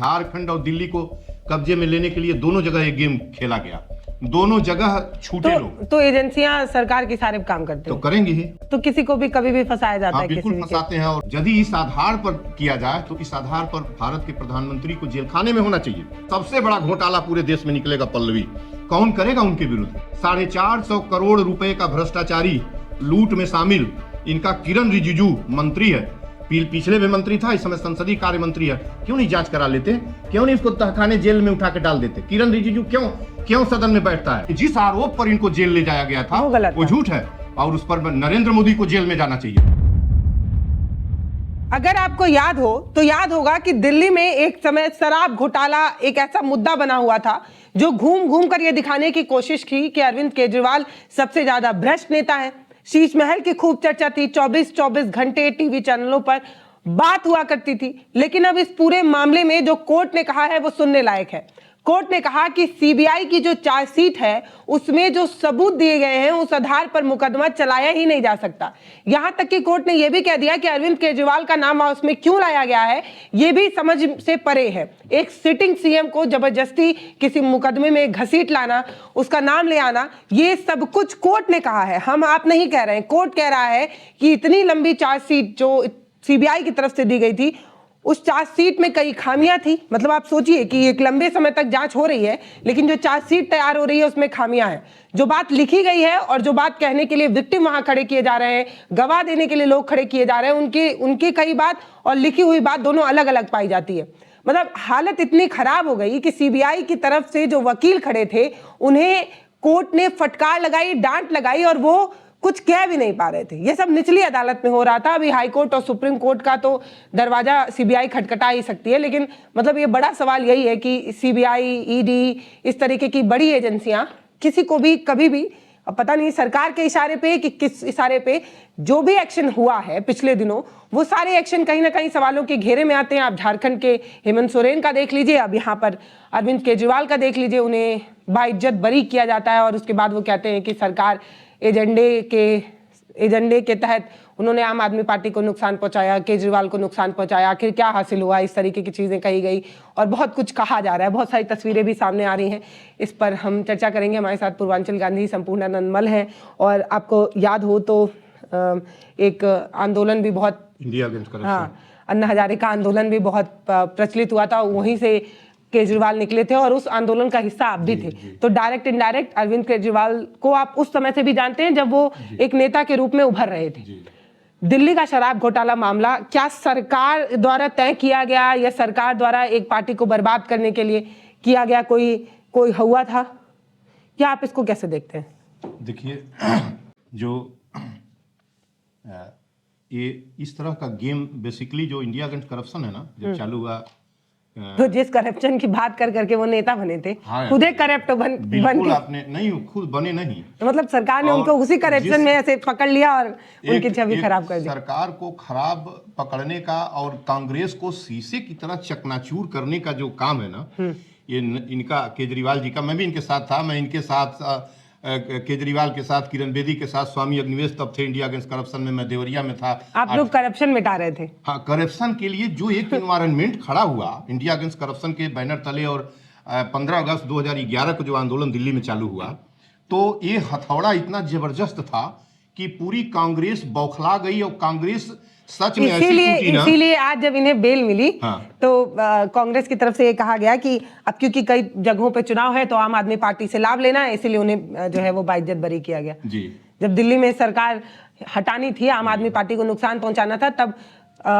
झारखंड और दिल्ली को कब्जे में लेने के लिए दोनों जगह एक गेम खेला गया, दोनों जगह छूटे लोग। तो एजेंसियां सरकार के सारे काम करते तो हैं, करेंगी ही। तो किसी को भी कभी भी फंसाया जाता है, बिल्कुल किसी फंसाते हैं। और यदि इस आधार पर किया जाए तो इस आधार पर भारत के प्रधानमंत्री को जेल खाने में होना चाहिए। सबसे बड़ा घोटाला पूरे देश में निकलेगा पल्लवी, कौन करेगा उनके विरुद्ध? 450 करोड़ रुपए का भ्रष्टाचारी लूट में शामिल इनका किरण रिजिजू मंत्री है, पिछले भी मंत्री था, इस समय संसदीय कार्य मंत्री है। क्यों नहीं जांच करा लेते? क्यों नहीं उसको तहखाने जेल में उठा के डाल देते? किरण रिजिजू क्यों सदन में बैठता है? जिस आरोप पर इनको जेल ले जाया गया था वो झूठ है और उस पर नरेंद्र मोदी को जेल में जाना चाहिए। अगर आपको याद हो तो याद होगा कि दिल्ली में एक समय शराब घोटाला एक ऐसा मुद्दा बना हुआ था जो घूम घूम कर यह दिखाने की कोशिश की कि अरविंद केजरीवाल सबसे ज्यादा भ्रष्ट नेता है। शीश महल की खूब चर्चा थी, 24-24 घंटे टीवी चैनलों पर बात हुआ करती थी। लेकिन अब इस पूरे मामले में जो कोर्ट ने कहा है वो सुनने लायक है। कोर्ट ने कहा कि सीबीआई की जो चार्जशीट है उसमें जो सबूत दिए गए हैं उस आधार पर मुकदमा चलाया ही नहीं जा सकता। यहां तक कि कोर्ट ने यह भी कह दिया कि अरविंद केजरीवाल का नाम उसमें क्यों लाया गया है यह भी समझ से परे है। एक सिटिंग सीएम को जबरदस्ती किसी मुकदमे में घसीट लाना, उसका नाम ले आना, ये सब कुछ कोर्ट ने कहा है, हम आप नहीं कह रहे हैं। कोर्ट कह रहा है कि इतनी लंबी चार्जशीट जो सीबीआई की तरफ से दी गई थी उस चार्जशीट में कई खामियां थी। मतलब आप सोचिए कि एक लंबे समय तक जांच हो रही है लेकिन जो चार्जशीट तैयार हो रही है उसमें खामियां हैं। जो बात लिखी गई है और जो बात कहने के लिए विक्टिम वहां खड़े किए जा रहे हैं, गवाह देने के लिए लोग खड़े किए जा रहे हैं, उनकी कई बात और लिखी हुई बात दोनों अलग अलग पाई जाती है। मतलब हालत इतनी खराब हो गई कि सीबीआई की तरफ से जो वकील खड़े थे उन्हें कोर्ट ने फटकार लगाई, डांट लगाई और वो कुछ कह भी नहीं पा रहे थे। ये सब निचली अदालत में हो रहा था। अभी हाई कोर्ट और सुप्रीम कोर्ट का तो दरवाजा सीबीआई खटखटा ही सकती है, लेकिन मतलब ये बड़ा सवाल यही है कि सीबीआई, ईडी, इस तरीके की बड़ी एजेंसियां किसी को भी कभी भी, अब पता नहीं सरकार के इशारे पे कि किस इशारे पे जो भी एक्शन हुआ है पिछले दिनों वो सारे एक्शन कहीं ना कहीं सवालों के घेरे में आते हैं। आप झारखंड के हेमंत सोरेन का देख लीजिए, अब यहाँ पर अरविंद केजरीवाल का देख लीजिए, उन्हें बाइज्जत बरी किया जाता है और उसके बाद वो कहते हैं कि सरकार एजेंडे के तहत उन्होंने आम आदमी पार्टी को नुकसान पहुंचाया, केजरीवाल को नुकसान पहुंचाया। आखिर क्या हासिल हुआ? इस तरीके की चीजें कही गई और बहुत कुछ कहा जा रहा है। बहुत सारी तस्वीरें भी सामने आ रही हैं, इस पर हम चर्चा करेंगे। हमारे साथ पूर्वांचल गांधी संपूर्णानंद मल हैं और आपको याद हो तो एक आंदोलन भी बहुत, इंडिया अगेंस्ट करप्शन, हाँ, अन्ना हजारे का आंदोलन भी बहुत प्रचलित हुआ था, वहीं से केजरीवाल निकले थे और उस आंदोलन का हिस्सा आप भी थे। तो डायरेक्ट इनडायरेक्ट अरविंद केजरीवाल को आप उस समय से भी जानते हैं जब वो एक नेता के रूप में उभर रहे थे। दिल्ली का शराब घोटाला मामला क्या सरकार द्वारा तय किया गया या सरकार द्वारा एक पार्टी को बर्बाद करने के लिए किया गया कोई हुआ था, क्या आप इसको कैसे देखते हैं? देखिए, जो ये इस तरह का गेम बेसिकली जो इंडिया अगेंस्ट करप्शन है ना, जब चालू हुआ, तो जिस करप्शन की बात कर करके वो नेता बने थे, हाँ, खुद एक करप्ट बन बिल्कुल आपने नहीं, खुद बने नहीं, मतलब सरकार ने उनको उसी करप्शन में ऐसे पकड़ लिया और उनकी छवि खराब कर दी। सरकार को खराब पकड़ने का और कांग्रेस को शीशे की तरह चकनाचूर करने का जो काम है ना, ये इनका, केजरीवाल जी का, मैं भी इनके साथ था, मैं इनके साथ केजरीवाल के साथ, किरण बेदी के साथ, स्वामी अग्निवेश तब थे इंडिया अगेंस्ट करप्शन में, मैं देवरिया में था। आप लोग करप्शन मिटा रहे थे? हाँ, करप्शन के लिए जो एक इन्वायरमेंट खड़ा हुआ इंडिया अगेंस्ट करप्शन के बैनर तले, और 15 अगस्त 2011 को जो आंदोलन दिल्ली में चालू हुआ, तो ये हथौड़ा इतना जबरदस्त था कि पूरी कांग्रेस बौखला गई और कांग्रेस सच में इसीलिए आज जब इन्हें बेल मिली, हाँ, तो कांग्रेस की तरफ से ये कहा गया कि अब क्योंकि कई जगहों पे चुनाव है तो आम आदमी पार्टी से लाभ लेना है, इसीलिए उन्हें जो है वो बाइज्जत बरी किया गया। जी। जब दिल्ली में सरकार हटानी थी, आम आदमी पार्टी को नुकसान पहुंचाना था, तब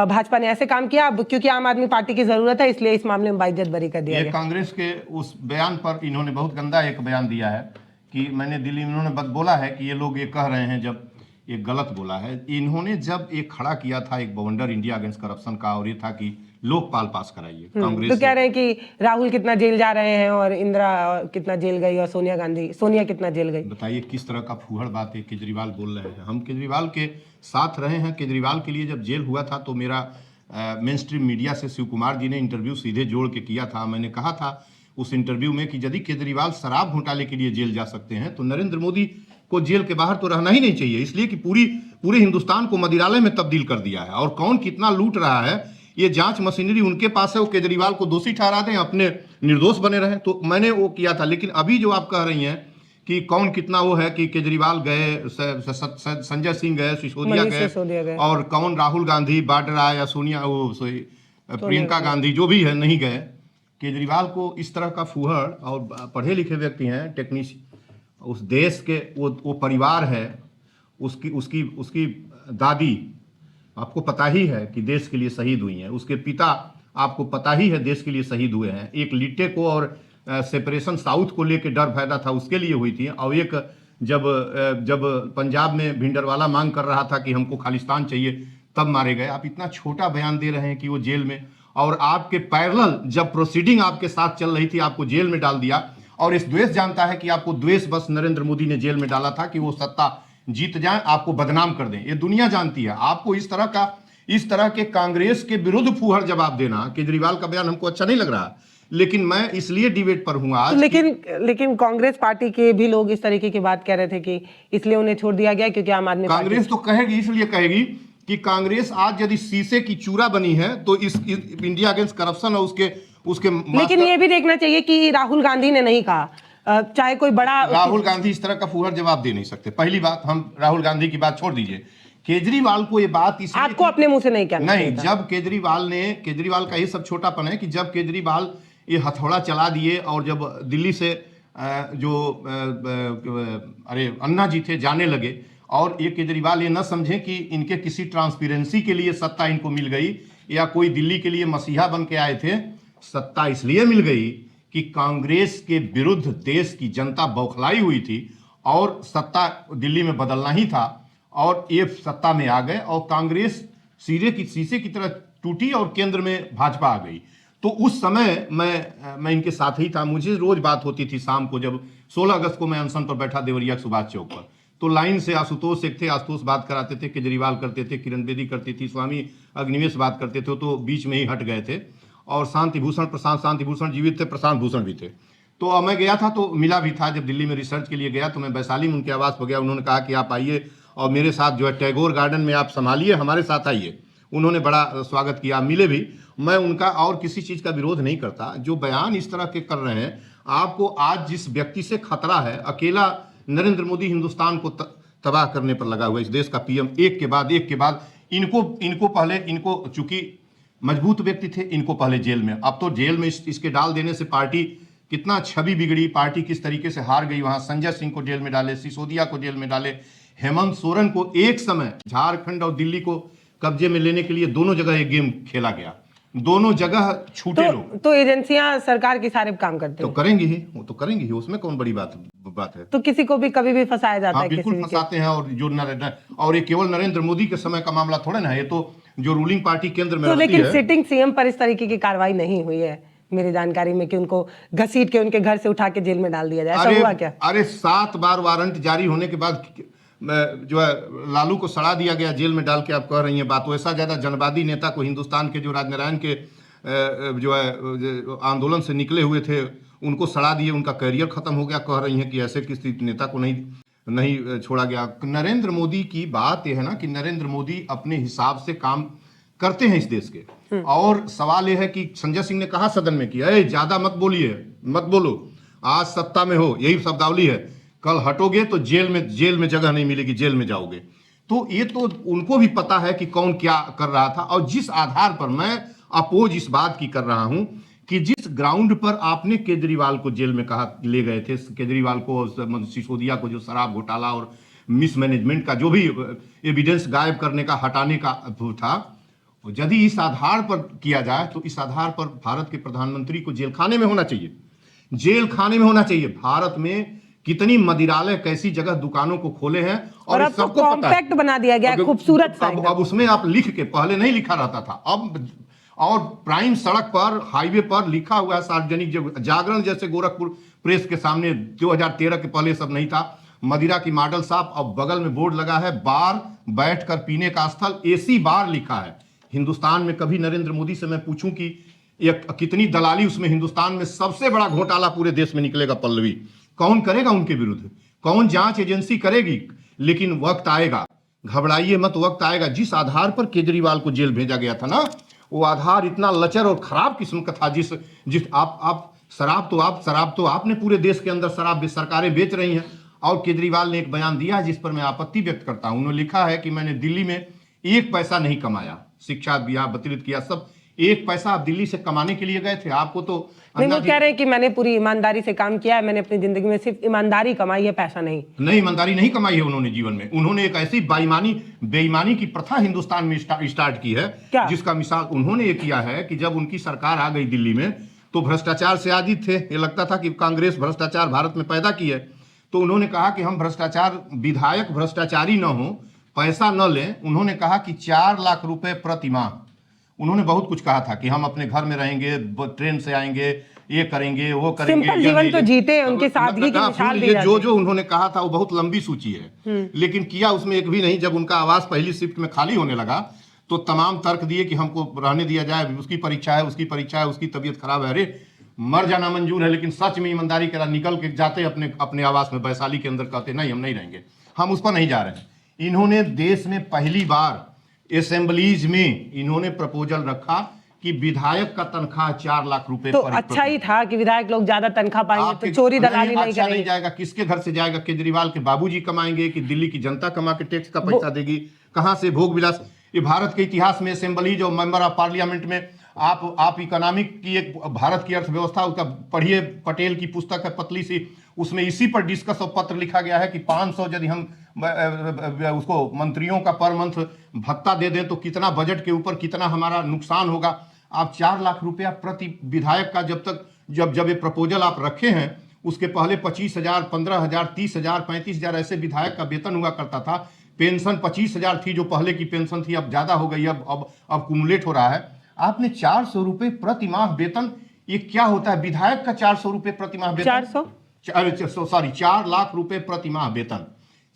भाजपा ने ऐसे काम किया। अब क्योंकि आम आदमी पार्टी की जरूरत है इसलिए इस मामले में बाइज्जत बरी कर दिया गया। कांग्रेस के उस बयान पर इन्होंने बहुत गंदा एक बयान दिया है कि मैंने दिल्ली में, उन्होंने बोला है कि ये लोग ये कह रहे हैं, जब ये गलत बोला है इन्होंने, जब एक खड़ा किया था एक बवंडर इंडिया अगेंस्ट करप्शन का, और ये था कि लोकपाल पास कराइए। कांग्रेस तो कह रहे हैं कि राहुल कितना जेल जा रहे हैं और इंदिरा कितना जेल गई और सोनिया कितना जेल गई। बताइए किस तरह का फूहड़ बात है केजरीवाल बोल रहे हैं। हम केजरीवाल के साथ रहे हैं। केजरीवाल के लिए जब जेल हुआ था तो मेरा मेन स्ट्रीम मीडिया से शिव कुमार जी ने इंटरव्यू सीधे जोड़ के किया था। मैंने कहा था उस इंटरव्यू में कि यदि केजरीवाल शराब घोटाले के लिए जेल जा सकते हैं तो नरेंद्र मोदी को जेल के बाहर तो रहना ही नहीं चाहिए, इसलिए कि पूरे हिंदुस्तान को मदिरालय में तब्दील कर दिया है। और कौन कितना लूट रहा है ये जांच मशीनरी उनके पास है, वो केजरीवाल को दोषी ठहरा दें, अपने निर्दोष बने रहे। तो मैंने वो किया था। लेकिन अभी जो आप कह रही हैं कि कौन कितना वो है कि केजरीवाल गए, संजय सिंह गए, सिसोदिया गए, और कौन राहुल गांधी, वाड्रा या सोनिया, वो प्रियंका गांधी जो भी है नहीं गए। केजरीवाल को इस तरह का फूहड़, और पढ़े लिखे व्यक्ति हैं, टेक्नीशियन, उस देश के वो परिवार है, उसकी उसकी उसकी दादी आपको पता ही है कि देश के लिए शहीद हुई हैं, उसके पिता आपको पता ही है देश के लिए शहीद हुए हैं। एक लिट्टे को और सेपरेशन साउथ को लेकर डर पैदा था, उसके लिए हुई थी। और एक जब पंजाब में भिंडरवाला मांग कर रहा था कि हमको खालिस्तान चाहिए, तब मारे गए। आप इतना छोटा बयान दे रहे हैं कि वो जेल में, और आपके पैरेलल जब प्रोसीडिंग आपके साथ चल रही थी आपको जेल में डाल दिया। और इस द्वेष जानता है कि आपको द्वेष बस नरेंद्र मोदी ने जेल में डाला था कि वो सत्ता जीत जाए, आपको बदनाम कर दें। ये दुनिया जानती है। आपको इस तरह के कांग्रेस के विरुद्ध फूहड़ जवाब देना, केजरीवाल का बयान हमको अच्छा नहीं लग रहा, लेकिन मैं इसलिए डिबेट पर हूं आज। लेकिन कांग्रेस पार्टी के भी लोग इस तरीके की बात कह रहे थे कि इसलिए उन्हें छोड़ दिया गया क्योंकि आम आदमी कांग्रेस तो कहेगी, इसलिए कहेगी कि कांग्रेस आज यदि शीशे की चूरा बनी है तो इस इंडिया अगेंस्ट करप्शन और उसके लेकिन ये भी देखना चाहिए कि राहुल गांधी ने नहीं कहा, चाहे कोई बड़ा राहुल गांधी इस तरह का फूहड़ जवाब दे नहीं सकते। पहली बात, हम राहुल गांधी की बात छोड़ दीजिए, केजरीवाल को ये बात इसलिए आपको अपने मुंह से नहीं कहना नहीं, जब केजरीवाल का ये सब छोटापन है कि जब केजरीवाल ये हथौड़ा चला दिए और जब दिल्ली से अरे अन्ना जी थे जाने लगे, और ये केजरीवाल ये न समझे कि इनके किसी ट्रांसपेरेंसी के लिए सत्ता इनको मिल गई या कोई दिल्ली के लिए मसीहा बन के आए थे। सत्ता इसलिए मिल गई कि कांग्रेस के विरुद्ध देश की जनता बौखलाई हुई थी और सत्ता दिल्ली में बदलना ही था, और ये सत्ता में आ गए और कांग्रेस शीशे की तरह टूटी और केंद्र में भाजपा आ गई। तो उस समय मैं इनके साथ ही था। मुझे रोज बात होती थी शाम को, जब 16 अगस्त को मैं अनशन पर बैठा देवरिया सुभाष चौक पर, तो लाइन से आशुतोष एक थे, आशुतोष बात कराते थे, केजरीवाल करते थे, किरण बेदी करती थी, स्वामी अग्निवेश बात करते थे, तो बीच में ही हट गए थे। और प्रशांत शांति भूषण जीवित थे, प्रशांत भूषण भी थे। तो मैं गया था तो मिला भी था, जब दिल्ली में रिसर्च के लिए गया तो मैं वैशाली में उनके आवास पर गया। उन्होंने कहा कि आप आइए और मेरे साथ जो है टैगोर गार्डन में आप संभालिए, हमारे साथ आइए। उन्होंने बड़ा स्वागत किया, मिले भी। मैं उनका और किसी चीज़ का विरोध नहीं करता। जो बयान इस तरह के कर रहे हैं, आपको आज जिस व्यक्ति से खतरा है, अकेला नरेंद्र मोदी हिंदुस्तान को तबाह करने पर लगा हुआ, इस देश का पीएम, एक के बाद इनको चूंकि मजबूत व्यक्ति थे, इनको पहले जेल में, अब तो जेल में इसके डाल देने से पार्टी कितना छवि बिगड़ी, पार्टी किस तरीके से हार गई। वहां संजय सिंह को जेल में डाले, सिसोदिया को जेल में डाले, हेमंत सोरेन को एक समय झारखंड और दिल्ली को कब्जे में लेने के लिए दोनों जगह एक गेम खेला गया, दोनों जगह छूटे लोग। तो एजेंसियां सरकार के सारे काम करते तो करेंगी ही, वो तो करेंगी ही, उसमें कौन बड़ी बात है। तो किसी को भी कभी भी फंसाया जाता है, बिल्कुल फंसाते हैं। और ये केवल नरेंद्र मोदी के समय का मामला थोड़ा ना है, ये तो जो रूलिंग पार्टी केंद्र में रहती है। लेकिन सिटिंग सीएम पर इस तरीके की कार्रवाई नहीं हुई है मेरी जानकारी में कि उनको घसीट के उनके घर से उठा के जेल में डाल दिया जाए, ऐसा हुआ क्या? अरे 7 बार वारंट जारी होने के बाद जो है लालू को सड़ा दिया गया जेल में डाल के। आप कह रही हैं बात, वैसा ज्यादा जनवादी नेता को हिंदुस्तान के जो राजनारायण के जो है आंदोलन से निकले हुए थे उनको सड़ा दिए, उनका करियर खत्म हो गया। कह रही हैं कि ऐसे किसी नेता को नहीं छोड़ा गया। नरेंद्र मोदी की बात यह है ना कि नरेंद्र मोदी अपने हिसाब से काम करते हैं इस देश के। और सवाल यह है कि संजय सिंह ने कहा सदन में कि ज्यादा मत बोलो, आज सत्ता में हो, यही शब्दावली है, कल हटोगे तो जेल में जगह नहीं मिलेगी, जेल में जाओगे। तो ये तो उनको भी पता है कि कौन क्या कर रहा था। और जिस आधार पर मैं अपोज इस बात की कर रहा हूं कि जिस ग्राउंड पर आपने केजरीवाल को जेल में ले गए थे, केजरीवाल को, सिसोदिया को, जो शराब घोटाला और मिसमैनेजमेंट का जो भी एविडेंस गायब करने का, हटाने का था, यदि इस आधार पर किया जाए तो इस आधार पर भारत के प्रधानमंत्री को जेल खाने में होना चाहिए। भारत में कितनी मदिरालय, कैसी जगह दुकानों को खोले हैं और सबको कॉम्पैक्ट बना दिया गया, खूबसूरत सा। अब उसमें आप लिख के, पहले नहीं लिखा रहता था, अब और प्राइम सड़क पर, हाईवे पर लिखा हुआ है सार्वजनिक। जागरण जैसे गोरखपुर प्रेस के सामने 2013 के पहले सब नहीं था, मदिरा की मॉडल शॉप, अब बगल में बोर्ड लगा है बार, बैठकर पीने का स्थल, एसी बार लिखा है। हिंदुस्तान में कभी नरेंद्र मोदी से मैं पूछूं कि कितनी दलाली उसमें, हिंदुस्तान में सबसे बड़ा घोटाला पूरे देश में निकलेगा पल्लवी, कौन करेगा उनके विरुद्ध, कौन जांच एजेंसी करेगी? लेकिन वक्त आएगा, घबराइए मत, वक्त आएगा। जिस आधार पर केजरीवाल को जेल भेजा गया था ना, वो आधार इतना लचर और खराब किस्म का था, जिस जिस आप शराब तो आपने पूरे देश के अंदर शराब सरकारें बेच रही हैं। और केजरीवाल ने एक बयान दिया है जिस पर मैं आपत्ति व्यक्त करता हूं। उन्होंने लिखा है कि मैंने दिल्ली में एक पैसा नहीं कमाया, शिक्षा दिया, वितरित किया, सब एक पैसा आप दिल्ली से कमाने के लिए गए थे। आपको तो नहीं, वो कह रहे हैं कि मैंने पूरी ईमानदारी से काम किया है, मैंने अपनी जिंदगी में सिर्फ ईमानदारी कमाई है, पैसा नहीं। ईमानदारी नहीं कमाई है उन्होंने जीवन में। उन्होंने एक ऐसी बेईमानी की प्रथा हिंदुस्तान में स्टार्ट की है, जिसका मिसाल उन्होंने ये किया है कि जब उनकी सरकार आ गई दिल्ली में तो भ्रष्टाचार से आजित थे। ये लगता था कि कांग्रेस भ्रष्टाचार भारत में पैदा की है। तो उन्होंने कहा कि हम विधायक भ्रष्टाचारी न हो, पैसा न लें। उन्होंने कहा कि 4 लाख रुपए प्रति माह। उन्होंने बहुत कुछ कहा था कि हम अपने घर में रहेंगे, ट्रेन से आएंगे, ये करेंगे, वो करेंगे। सिंपल जीवन तो जीते, उनके सादगी की मिसाल दी जाती है। जो उन्होंने कहा था वो बहुत लंबी सूची है, लेकिन किया उसमें एक भी नहीं। जब उनका आवास पहली शिफ्ट में खाली होने लगा तो तमाम तर्क दिए कि हमको रहने दिया जाए, उसकी परीक्षा है, उसकी तबीयत खराब है। अरे मर जाना मंजूर है, लेकिन सच में ईमानदारी के साथ निकल के जाते अपने आवास में वैशाली के अंदर, कहते नहीं हम नहीं रहेंगे, हम उस पर नहीं जा रहे हैं। इन्होंने देश में पहली बार असेंबलीज में इन्होंने प्रपोजल रखा कि विधायक का तनख्वाह 4 लाख रुपए। तो अच्छा ही था कि विधायक लोग ज्यादा तनख्वाह पाएंगे तो चोरी दलाली नहीं करेंगे। नहीं जाएगा, किसके घर से जाएगा? केजरीवाल के बाबूजी कमाएंगे कि दिल्ली की जनता कमा के टैक्स का पैसा देगी? कहां से भोग विलास? ये भारत के इतिहास में असेंबलीज और मेंबर ऑफ पार्लियामेंट में आप इकोनॉमिक की एक भारत की अर्थव्यवस्था, उसका पढ़िए, पटेल की पुस्तक है पतली सी, उसमें इसी पर डिस्कस और पत्र लिखा गया है कि 500 यदि हम उसको मंत्रियों का पर मंथ भत्ता दे दें तो कितना बजट के ऊपर कितना हमारा नुकसान होगा। आप 4 लाख रुपया प्रति विधायक का जब ये प्रपोजल आप रखे हैं, उसके पहले 25,000, 15,000, 30,000, 35,000 ऐसे विधायक का वेतन हुआ करता था। पेंशन 25,000 थी जो पहले की पेंशन थी, अब ज्यादा हो गई, अब कुमुलेट हो रहा है। आपने 400 रुपए प्रति माह वेतन, ये क्या होता है? विधायक का 400 रुपए प्रति माह वेतन, 4 लाख रुपए प्रति माह वेतन,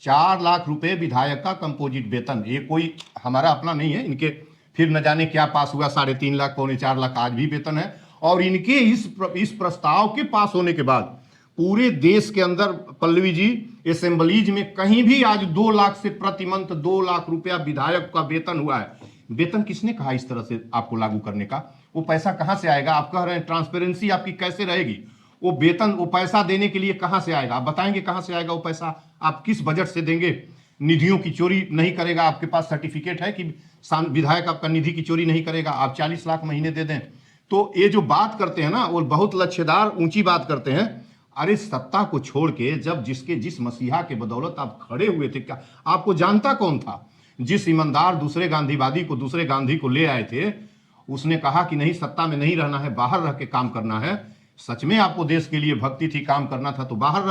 4 लाख रुपए विधायक का कंपोजिट वेतन। ये कोई हमारा अपना नहीं है, इनके फिर न जाने क्या पास हुआ, 3.5 लाख, 4.25 लाख आज भी वेतन है। और इनके इस प्रस्ताव के पास होने के बाद पूरे देश के अंदर, पल्लवी जी, असेंबलीज में कहीं भी आज 2 लाख से प्रति मंथ 2 लाख रुपया विधायक का वेतन हुआ है। वेतन किसने कहा इस तरह से आपको लागू करने का? वो पैसा कहां से आएगा? आप कह रहे हैं ट्रांसपेरेंसी आपकी कैसे रहेगी? वो वेतन, वो पैसा देने के लिए कहां से आएगा? आप बताएंगे कहां से आएगा वो पैसा? आप किस बजट से देंगे? निधियों की चोरी नहीं करेगा, आपके पास सर्टिफिकेट है कि विधायक आपका निधि की चोरी नहीं करेगा? आप 40 लाख महीने दे दें। तो ये जो बात करते हैं ना, वो बहुत लच्छेदार ऊंची बात करते हैं। अरे सत्ता को छोड़ के जब जिस मसीहा के बदौलत आप खड़े हुए थे, क्या आपको जानता कौन था? जिस ईमानदार दूसरे गांधी को ले आए थे, उसने कहा कि नहीं, सत्ता में नहीं रहना है, बाहर रह के काम करना है। सच में आपको देश के लिए भक्ति थी, काम करना था तो बाहर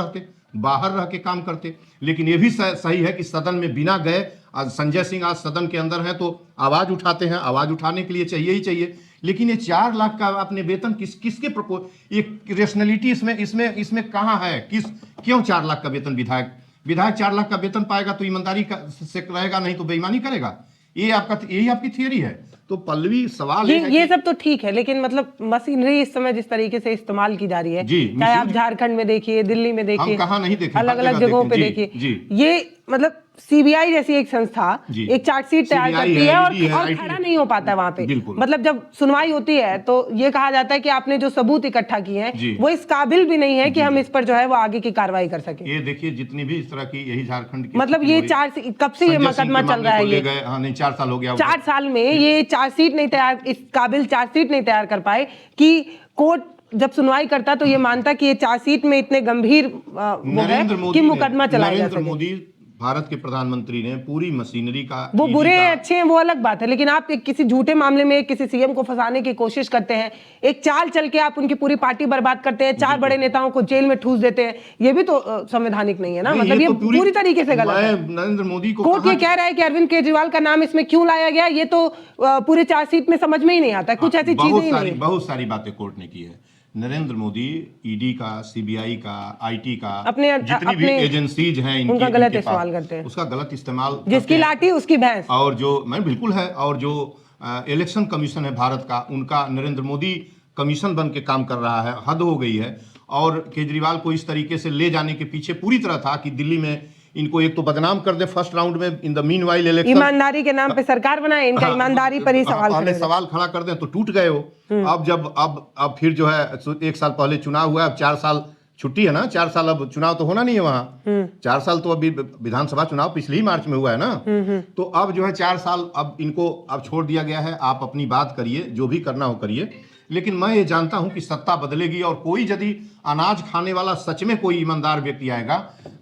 रह के काम करते। लेकिन यह भी सही है कि सदन में बिना गए, आज संजय सिंह आज सदन के अंदर हैं तो आवाज उठाते हैं, आवाज उठाने के लिए चाहिए ही चाहिए। लेकिन ये 4 लाख का आपने वेतन किसके प्रपोज, ये रेशनलिटी इसमें कहां है? क्यों 4 लाख का वेतन विधायक 4 लाख का वेतन पाएगा तो ईमानदारी से रहेगा, नहीं तो बेईमानी करेगा? यही आपकी थियरी है। तो पल्लवी, सवाल ये सब तो ठीक है, लेकिन मतलब मशीनरी इस समय जिस तरीके से इस्तेमाल की जा रही है, चाहे आप झारखंड में देखिए, दिल्ली में देखिए, कहां नहीं देखे, अलग अलग जगहों पे देखिए, ये मतलब सीबीआई जैसी एक संस्था एक चार्जशीट तैयार करती है और खड़ा नहीं हो पाता है वहां पे। मतलब जब सुनवाई होती है तो ये कहा जाता है कि आपने जो सबूत इकट्ठा किए हैं वो इस काबिल भी नहीं है कि हम इस पर जो है वो आगे की कार्रवाई कर सके। ये देखिए, जितनी भी इस तरह की, यही झारखंड की, मतलब ये कब से ये मुकदमा चल रहा है, ये 4 साल हो गया। 4 साल में ये चार्जशीट नहीं तैयार, इस काबिल चार्जशीट नहीं तैयार कर पाए कि कोर्ट जब सुनवाई करता तो ये मानता कि ये चार्जशीट में इतने गंभीर वो है कि मुकदमा चलाया जा सके। नरेंद्र मोदी भारत के प्रधानमंत्री ने पूरी मशीनरी का, वो बुरे हैं अच्छे हैं वो अलग बात है, लेकिन आप किसी झूठे मामले में किसी सीएम को फंसाने की कोशिश करते हैं, एक चाल चल के आप उनकी पूरी पार्टी बर्बाद करते हैं, 4 बड़े नेताओं को जेल में ठूस देते हैं, ये भी तो संवैधानिक नहीं है ना। मतलब ये पूरी तरीके से गलत है। नरेंद्र मोदी को कोर्ट ये कह रहा है कि अरविंद केजरीवाल का नाम इसमें क्यों लाया गया, ये तो पूरे चार्जशीट में समझ में ही नहीं आता, कुछ ऐसी चीजें ही नहीं। बहुत सारी बातें कोर्ट ने की है। नरेंद्र मोदी ईडी का, सीबीआई का, आईटी का, जितनी भी एजेंसीज हैं उनका गलत इस्तेमाल करते हैं, उसका गलत इस्तेमाल, जिसकी लाठी उसकी भैंस। और जो मैं बिल्कुल है, और जो इलेक्शन कमीशन है भारत का, उनका नरेंद्र मोदी कमीशन बन के काम कर रहा है, हद हो गई है। और केजरीवाल को इस तरीके से ले जाने के पीछे पूरी तरह था कि दिल्ली में इनको एक तो बदनाम कर दे फर्स्ट राउंड में, इन द मीनवाइल इलेक्शन ईमानदारी के नाम पे सरकार बनाए, इनका ईमानदारी पर ही सवाल खड़े हो। सवाल खड़ा कर दें तो टूट गए हो। अब फिर जो है 1 साल पहले चुनाव हुआ, अब 4 साल छुट्टी है ना, 4 साल अब चुनाव तो होना नहीं है वहां। 4 साल तो अभी विधानसभा चुनाव पिछले ही मार्च में हुआ है ना। तो अब जो है 4 साल अब इनको अब छोड़ दिया गया है, आप अपनी बात करिए, जो भी करना हो करिए, लेकिन मैं ये जानता हूं कि सत्ता बदलेगी और कोई यदि अनाज खाने वाला सच में कोई ईमानदार व्यक्ति आएगा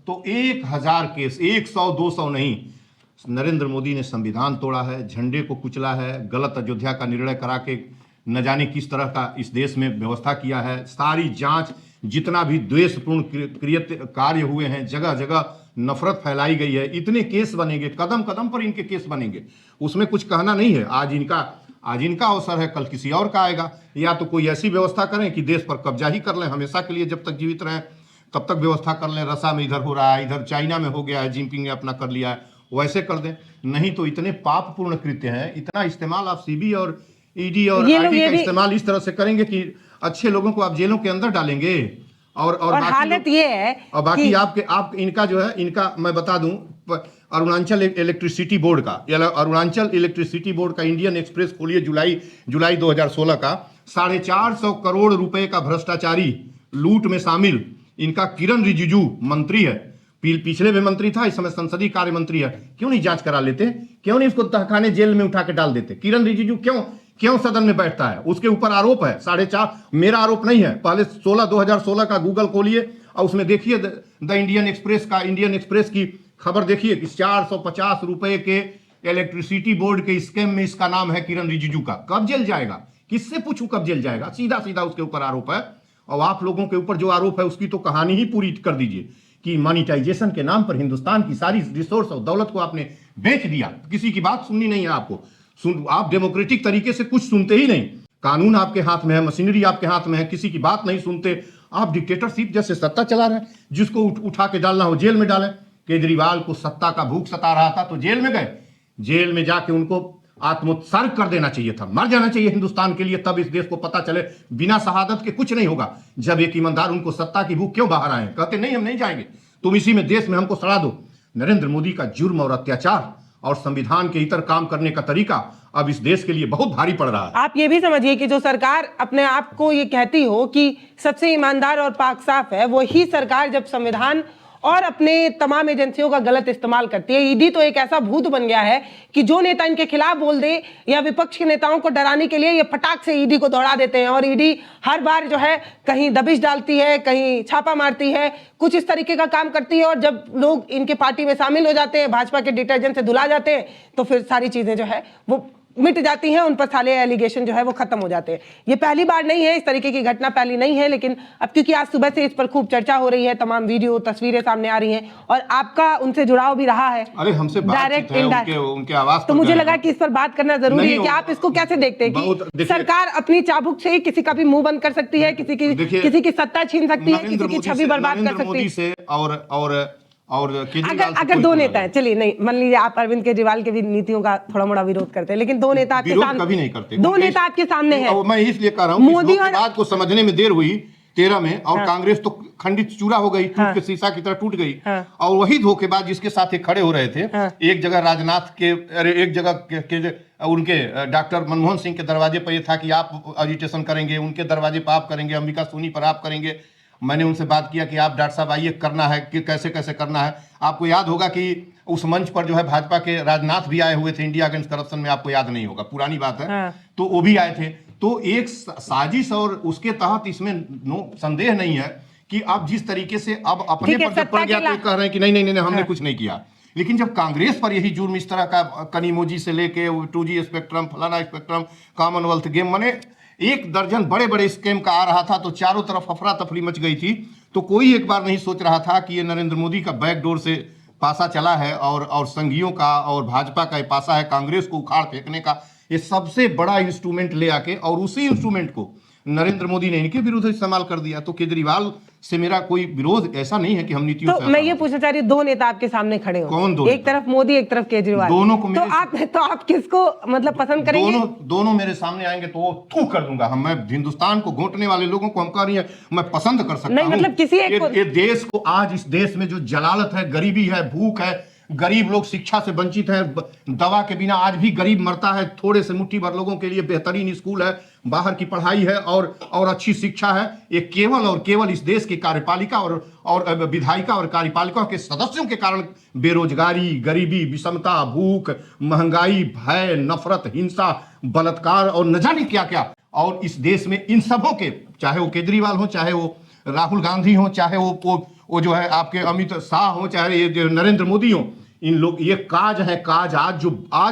तो 1000 केस, 100 200 नहीं। नरेंद्र मोदी ने संविधान तोड़ा है, झंडे को कुचला है, गलत अयोध्या का निर्णय करा के न जाने किस तरह का इस देश में व्यवस्था किया है। सारी जांच, जितना भी द्वेषपूर्ण कार्य हुए हैं, जगह जगह नफरत फैलाई गई है, इतने केस बनेंगे, कदम कदम पर इनके केस बनेंगे, उसमें कुछ कहना नहीं है। आज इनका अवसर है, कल किसी और का आएगा। या तो कोई ऐसी व्यवस्था करें कि देश पर कब्जा ही कर लें हमेशा के लिए, जब तक जीवित रहें तब तक व्यवस्था कर लें। रसा में इधर हो रहा है, इधर चाइना में हो गया है, जिनपिंग ने अपना कर लिया है, वैसे कर दें। नहीं तो इतने पापपूर्ण कृत्य हैं, इतना इस्तेमाल आप सीबी और ईडी और आईटी का इस्तेमाल इस तरह से करेंगे कि अच्छे लोगों को आप जेलों के अंदर डालेंगे। और हालत ये है और बाकी आप इनका जो है, इनका मैं बता दूं, अरुणाचल इलेक्ट्रिसिटी बोर्ड का, अरुणाचल इलेक्ट्रिसिटी बोर्ड का इंडियन एक्सप्रेस खोलिए, जुलाई 2016 का 450 करोड़ रुपए का भ्रष्टाचारी लूट में शामिल इनका किरण रिजिजू मंत्री है, पिछले भी मंत्री था, इस समय संसदीय कार्य मंत्री है। क्यों नहीं जांच करा लेते? क्यों नहीं इसको तहखाने जेल में उठा के डाल देते? किरण रिजिजू क्यों सदन में बैठता है? उसके ऊपर आरोप है 4.5, मेरा आरोप नहीं है। पहले 2016 का गूगल खोलिए और उसमें देखिए द इंडियन एक्सप्रेस की खबर देखिए कि 450 रुपए के इलेक्ट्रिसिटी बोर्ड के स्कैम में इसका नाम है किरण रिजिजू का। कब जेल जाएगा? किससे पूछूं कब जेल जाएगा? सीधा सीधा उसके ऊपर आरोप है। और आप लोगों के ऊपर जो आरोप है उसकी तो कहानी ही पूरी कर दीजिए कि मॉनिटाइजेशन के नाम पर हिंदुस्तान की सारी रिसोर्स और दौलत को आपने बेच दिया। किसी की बात सुननी नहीं है आपको, आप डेमोक्रेटिक तरीके से कुछ सुनते ही नहीं। कानून आपके हाथ में है, मशीनरी आपके हाथ में है, किसी की बात नहीं सुनते। आप डिक्टेटरशिप जैसे सत्ता चला रहे हैं, जिसको उठा के डालना हो जेल में डालें। केजरीवाल को सत्ता का भूख सता रहा था तो जेल में गए, जेल में जाके उनको आत्मोत्सर्ग कर देना चाहिए था, मर जाना चाहिए हिंदुस्तान के लिए। तब इस देश को पता चले बिना शहादत के कुछ नहीं होगा। जब एक ईमानदार उनको सत्ता की भूख क्यों बाहर आए, कहते नहीं हम नहीं जाएंगे, तुम इसी में देश में हमको सड़ा दो। नरेंद्र मोदी का जुर्म और अत्याचार और संविधान के इतर काम करने का तरीका अब इस देश के लिए बहुत भारी पड़ रहा है। आप ये भी समझिए कि जो सरकार अपने आप को ये कहती हो कि सबसे ईमानदार और पाक साफ है, वही सरकार जब संविधान और अपने तमाम एजेंसियों का गलत इस्तेमाल करती है। ईडी तो एक ऐसा भूत बन गया है कि जो नेता इनके खिलाफ बोल दे या विपक्ष के नेताओं को डराने के लिए ये फटाक से ईडी को दौड़ा देते हैं। और ईडी हर बार जो है कहीं दबिश डालती है, कहीं छापा मारती है, कुछ इस तरीके का काम करती है। और जब लोग इनके पार्टी में शामिल हो जाते हैं, भाजपा के डिटर्जेंट से धुला जाते हैं, तो फिर सारी चीजें जो है वो मिट जाती हैं, उन पर सारे एलिगेशन जो है वो खत्म हो जाते हैं। ये पहली बार नहीं है, इस तरीके की घटना पहली नहीं है, लेकिन अब क्योंकि आज सुबह से इस पर खूब चर्चा हो रही है, तमाम वीडियो तस्वीरें सामने आ रही हैं और आपका उनसे जुड़ाव भी रहा है, अरे हमसे डायरेक्ट इनडायरेक्ट उनके आवाज, तो मुझे लगा कि इस पर बात करना जरूरी है कि आप इसको कैसे देखते हैं कि सरकार अपनी चाबुक से किसी का भी मुंह बंद कर सकती है, किसी की सत्ता छीन सकती है, किसी की छवि बर्बाद कर सकती है। और अगर दो नेता है, चलिए नहीं मान लीजिए आप अरविंद केजरीवाल के भी नीतियों का थोड़ा मोड़ा विरोध करते हैं, लेकिन दो नेता आपके सामने कभी नहीं करते, दो नेता आपके सामने हैं। मैं इसलिए कह रहा हूँ मोदी और बात को समझने में देर हुई 13 में, और कांग्रेस तो खंडित चूरा हो गई, टूट के शीशा की तरह टूट गई। और वही धोखेबाज जिसके साथ खड़े हो रहे थे, एक जगह राजनाथ के, अरे एक जगह उनके डॉक्टर मनमोहन सिंह के दरवाजे पर यह था कि आप एजिटेशन करेंगे, उनके दरवाजे पर आप करेंगे, अंबिका सोनी पर आप करेंगे। मैंने उनसे बात किया कि आप डॉक्टर साहब आइए, करना है कि कैसे कैसे करना है। आपको याद होगा कि उस मंच पर जो है भाजपा के राजनाथ भी आए हुए थे इंडिया अगेंस्ट करप्शन में, आपको याद नहीं होगा, पुरानी बात है। तो वो भी आए थे। तो एक साजिश और उसके तहत इसमें संदेह नहीं है कि अब जिस तरीके से अब अपने पर जब पड़ गया तो कह रहे हैं कि नहीं हमने कुछ नहीं किया। लेकिन जब कांग्रेस पर यही जुर्म इस तरह का कनीमोजी से लेके 2G स्पेक्ट्रम, फलाना स्पेक्ट्रम, कॉमनवेल्थ गेम, माने 1 दर्जन बड़े बड़े स्कैम का आ रहा था, तो चारों तरफ अफरा तफरी मच गई थी। तो कोई एक बार नहीं सोच रहा था कि ये नरेंद्र मोदी का बैकडोर से पासा चला है और संघियों का और भाजपा का ये पासा है कांग्रेस को उखाड़ फेंकने का। ये सबसे बड़ा इंस्ट्रूमेंट ले आके और उसी इंस्ट्रूमेंट को नरेंद्र मोदी ने इनके विरुद्ध इस्तेमाल कर दिया। तो केजरीवाल से मेरा कोई विरोध ऐसा नहीं है कि हम नीतियों तो से मैं ये पूछना चाह रही हूँ, दो नेता आपके सामने खड़े हो, कौन दो एक नेता? तरफ मोदी एक तरफ केजरीवाल, दोनों को तो आप किसको मतलब पसंद करेंगे? दोनों मेरे सामने आएंगे तो वो थू कर दूंगा। हम मैं हिंदुस्तान को घोंटने वाले लोगों को हम कह रही है मैं पसंद कर सकता नहीं, हूं। मतलब किसी एक ये देश को, आज इस देश में जो जलालत है, गरीबी है, भूख है, गरीब लोग शिक्षा से वंचित हैं, दवा के बिना आज भी गरीब मरता है। थोड़े से मुट्ठी भर लोगों के लिए बेहतरीन स्कूल है, बाहर की पढ़ाई है और अच्छी शिक्षा है। ये केवल और केवल इस देश की कार्यपालिका और विधायिका और कार्यपालिका के सदस्यों के कारण बेरोजगारी, गरीबी, विषमता, भूख, महंगाई, भय, नफरत, हिंसा, बलात्कार और न जाने क्या क्या। और इस देश में इन सबों के, चाहे वो केजरीवाल हो, चाहे वो राहुल गांधी हो, चाहे वो जो है आपके अमित शाह हो, चाहे ये नरेंद्र मोदी हो, इन लोग ये काज है काज। आज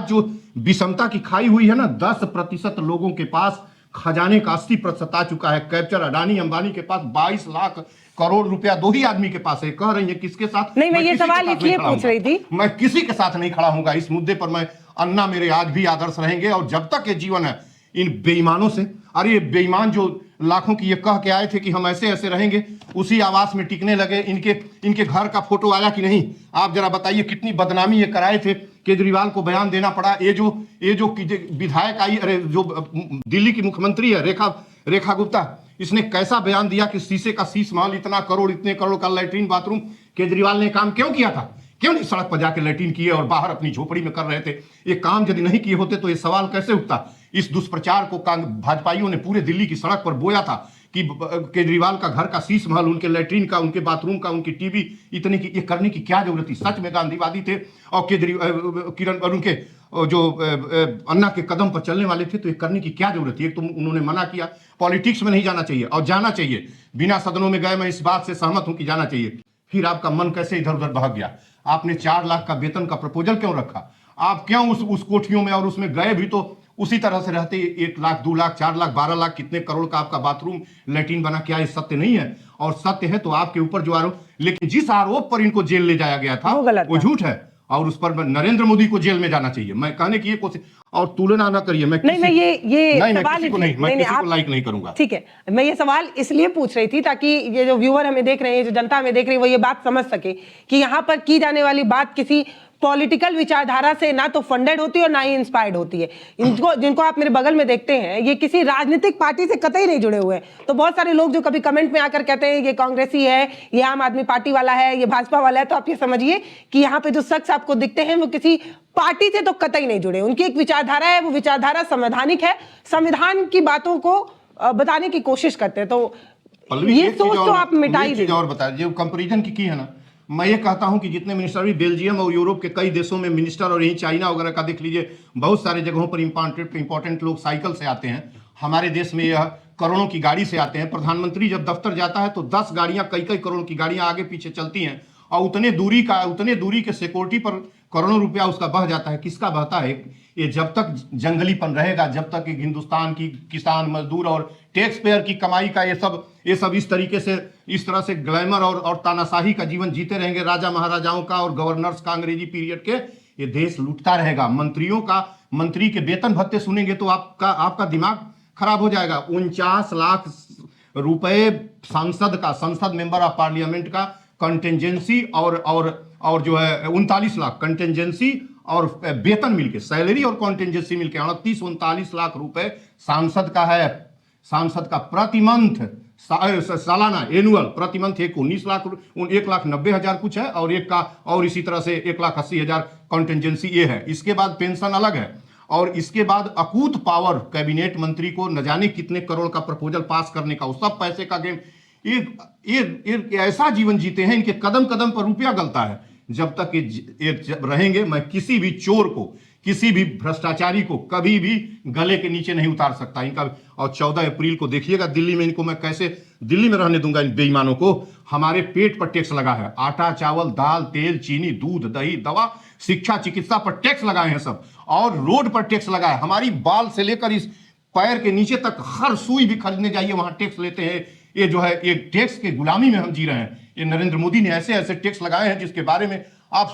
जो विषमता की खाई हुई है ना, 10% लोगों के पास खजाने का 80% आ चुका है। कैप्चर अडानी अंबानी के पास 22 लाख करोड़ रुपया दो ही आदमी के पास है। कह रही है किसके साथ? नहीं, मैं ये सवाल इसलिए पूछ रही थी, मैं किसी के साथ नहीं खड़ा हूंगा इस मुद्दे पर। मैं अन्ना मेरे आज भी आदर्श रहेंगे और जब तक ये जीवन है इन बेईमानों से। अरे ये बेईमान जो लाखों की ये कह के आए थे कि हम ऐसे ऐसे रहेंगे, उसी आवास में टिकने लगे। इनके घर का फोटो आया कि नहीं? आप जरा बताइए कितनी बदनामी ये कराए थे। केजरीवाल को बयान देना पड़ा। ये जो विधायक आई, अरे जो दिल्ली की मुख्यमंत्री है रेखा गुप्ता, इसने कैसा बयान दिया कि शीशे का शीश महल, इतना करोड़, इतने करोड़ का लैट्रिन बाथरूम। केजरीवाल ने काम क्यों किया था? क्यों नहीं सड़क पर जाके लैट्रिन किए और बाहर अपनी झोपड़ी में कर रहे थे? ये काम यदि नहीं किए होते तो ये सवाल कैसे उठता? इस दुष्प्रचार को भाजपाइयों ने पूरे दिल्ली की सड़क पर बोया था कि केजरीवाल का घर का शीश महल, उनके लैट्रिन का, उनके बाथरूम का, उनकी टीवी, इतने की ये करने की क्या जरूरत थी? सच में गांधीवादी थे और किरण और उनके जो अन्ना के कदम पर चलने वाले थे, तो ये करने की क्या जरूरत थी? एक तो उन्होंने मना किया। पॉलिटिक्स में नहीं जाना चाहिए और जाना चाहिए बिना सदनों में गए, मैं इस बात से सहमत हूं कि जाना चाहिए। फिर आपका मन कैसे इधर उधर भाग गया? आपने 4 लाख का वेतन का प्रपोजल क्यों रखा? आप क्यों उस कोठियों में और उसमें गए भी तो उसी तरह से रहते? 1 लाख, 2 लाख, 4 लाख, 12 लाख, कितने करोड़ का आपका बाथरूम लैट्रिन बना? क्या ये सत्य नहीं है? और सत्य है तो आपके ऊपर जो आरोप, लेकिन जिस आरोप पर इनको जेल ले जाया गया था वो झूठ है और उस पर नरेंद्र मोदी को जेल में जाना चाहिए। मैं कहने की ये कोशिश, और तुलना ना करिए। मैं नहीं, मैं ये सवाल किसी को लाइक नहीं करूंगा। ठीक है, मैं ये सवाल इसलिए पूछ रही थी ताकि ये जो व्यूअर हमें देख रहे हैं, जो जनता हमें देख रही है, वो ये बात समझ सके कि यहाँ पर की जाने वाली बात किसी पॉलिटिकल विचारधारा से ना तो फंडेड होती है और ना ही इंस्पायर्ड होती है। जिनको आप मेरे बगल में देखते हैं, ये किसी राजनीतिक पार्टी से कतई नहीं जुड़े हुए हैं। तो बहुत सारे लोग जो कभी कमेंट में आकर कहते हैं ये कांग्रेसी है, ये आम आदमी पार्टी वाला है, ये भाजपा वाला है, तो आप ये समझिए कि यहाँ पे जो शख्स आपको दिखते हैं वो किसी पार्टी से तो कतई नहीं जुड़े। उनकी एक विचारधारा है, वो विचारधारा संवैधानिक है, संविधान की बातों को बताने की कोशिश करते हैं। तो ये सोच तो आप मिटाई दीजिए। और बताइए, जो कंपैरिजन की है ना, मैं ये कहता हूं कि जितने मिनिस्टर भी बेल्जियम और यूरोप के कई देशों में मिनिस्टर, और यही चाइना वगैरह का देख लीजिए, बहुत सारे जगहों पर इंपॉर्टेंट लोग साइकिल से आते हैं। हमारे देश में यह करोड़ों की गाड़ी से आते हैं। प्रधानमंत्री जब दफ्तर जाता है तो 10 गाड़ियां, कई करोड़ की गाड़ियां आगे पीछे चलती हैं और उतने दूरी के सिक्योरिटी पर करोड़ों रुपया उसका बह जाता है। किसका बहता है? ये जब तक जंगलीपन रहेगा, जब तक हिंदुस्तान की किसान, मजदूर और टैक्स पेयर की कमाई का ये सब इस तरह से ग्लैमर और तानाशाही का जीवन जीते रहेंगे, राजा महाराजाओं का और गवर्नर्स का अंग्रेजी पीरियड के, ये देश लूटता रहेगा। मंत्री के वेतन भत्ते सुनेंगे तो आपका दिमाग खराब हो जाएगा। 49 लाख रुपए संसद मेंबर ऑफ पार्लियामेंट का कंटेंजेंसी और जो है 39 लाख कंटेंजेंसी और वेतन मिलके, सैलरी और कंटेंजेंसी मिलके 39-39 लाख रुपए सांसद का है। सांसद का प्रति मंथ, सालाना, एनुअल, प्रति मंथ 1,90,000 कुछ है और इसी तरह से 1,80,000 कंटेंजेंसी ये है। इसके बाद पेंशन अलग है और इसके बाद अकूत पावर कैबिनेट मंत्री को न जाने कितने करोड़ का प्रपोजल पास करने का, वो सब पैसे का गेम। ये ऐसा जीवन जीते हैं, इनके कदम कदम पर रुपया गलता है। जब तक ये रहेंगे, मैं किसी भी चोर को, किसी भी भ्रष्टाचारी को कभी भी गले के नीचे नहीं उतार सकता इनका। और 14 अप्रैल को देखिएगा दिल्ली में इनको मैं कैसे दिल्ली में रहने दूंगा इन बेईमानों को। हमारे पेट पर टैक्स लगा है, आटा, चावल, दाल, तेल, चीनी, दूध, दही, दवा, शिक्षा, चिकित्सा पर टैक्स लगाए हैं सब, और रोड पर टैक्स लगा है। हमारी बाल से लेकर इस पैर के नीचे तक हर सुई भी खरीदने जाइए वहां टैक्स लेते हैं। ये जो है, ये टैक्स के गुलामी में हम जी रहे हैं। ये नरेंद्र मोदी ने ऐसे ऐसे टैक्स लगाए हैं जिसके बारे में आप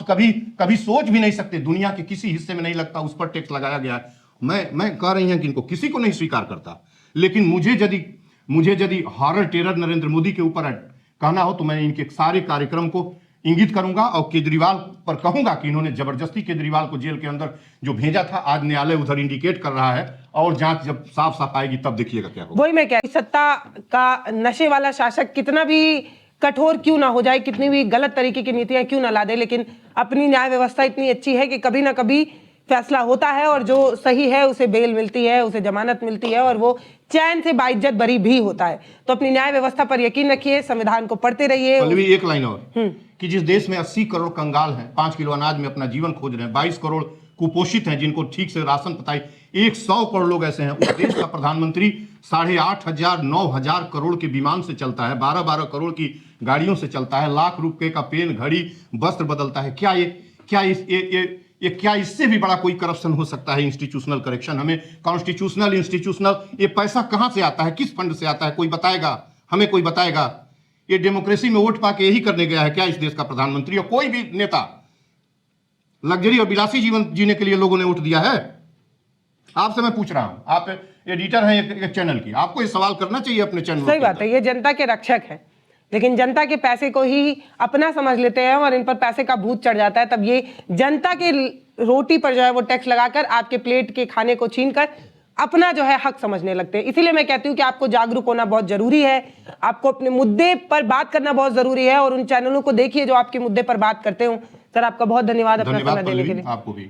कभी सोच भी नहीं सकते। दुनिया के किसी हिस्से में नहीं लगता, उस पर टैक्स लगाया गया है। मैं कह रही हूं कि इनको किसी को नहीं स्वीकार करता, लेकिन मुझे यदि हॉरर टेरर नरेंद्र मोदी के ऊपर कहना हो तो मैं इनके सारे कार्यक्रम को इंगित करूंगा और केजरीवाल पर कहूंगा कि इन्होंने जबरदस्ती केजरीवाल को जेल के अंदर जो भेजा था, आज न्यायालय उधर इंडिकेट कर रहा है और जांच जब साफ साफ आएगी तब देखिएगा क्या होगा। वही मैं कह, सत्ता का नशे वाला शासक कितना भी कठोर क्यों ना हो जाए, कितनी भी गलत तरीके की नीतियां क्यों ना ला दे, लेकिन अपनी न्याय व्यवस्था इतनी अच्छी है कि कभी ना कभी फैसला होता है और जो सही है उसे बेल मिलती है, उसे जमानत मिलती है और वो चैन से बाइज्जत बरी भी होता है। तो अपनी न्याय व्यवस्था पर यकीन रखिए, संविधान को पढ़ते रहिए। पल्लवी एक लाइन और कि जिस देश में 80 करोड़ कंगाल हैं, 5 किलो अनाज में अपना जीवन खोज रहे हैं, 22 करोड़ कुपोषित हैं जिनको ठीक से राशन पताई, 100 करोड़ लोग ऐसे हैं, उस देश का प्रधानमंत्री 8,500 9,000 करोड़ के विमान से चलता है, 12-12 करोड़ की गाड़ियों से चलता है, लाख रुपए का पेन, घड़ी, वस्त्र बदलता है। क्या इससे भी बड़ा कोई करप्शन हो सकता है? इंस्टीट्यूशनल करेक्शन, हमें कॉन्स्टिट्यूशनल इंस्टीट्यूशनल, ये पैसा कहां से आता है, किस फंड से आता है, कोई बताएगा हमें? कोई बताएगा? ये डेमोक्रेसी में वोट पाके यही करने गया है क्या इस देश का प्रधानमंत्री और कोई भी नेता? लग्जरी और विलासी जीवन जीने के लिए लोगों ने वोट दिया है? आपसे मैं पूछ रहा हूं, आप एडिटर हैं एक चैनल की, आपको ये सवाल करना चाहिए अपने चैनल। सही बात है, ये जनता के रक्षक है, लेकिन जनता के पैसे को ही अपना समझ लेते हैं और इन पर पैसे का भूत चढ़ जाता है। तब ये जनता के रोटी पर जो है वो टैक्स लगाकर आपके प्लेट के खाने को छीनकर अपना जो है हक समझने लगते हैं। इसीलिए मैं कहती हूं कि आपको जागरूक होना बहुत जरूरी है, आपको अपने मुद्दे पर बात करना बहुत जरूरी है और उन चैनलों को देखिए जो आपके मुद्दे पर बात करते हो। सर आपका बहुत धन्यवाद अपना समय देने के लिए। आपको भी।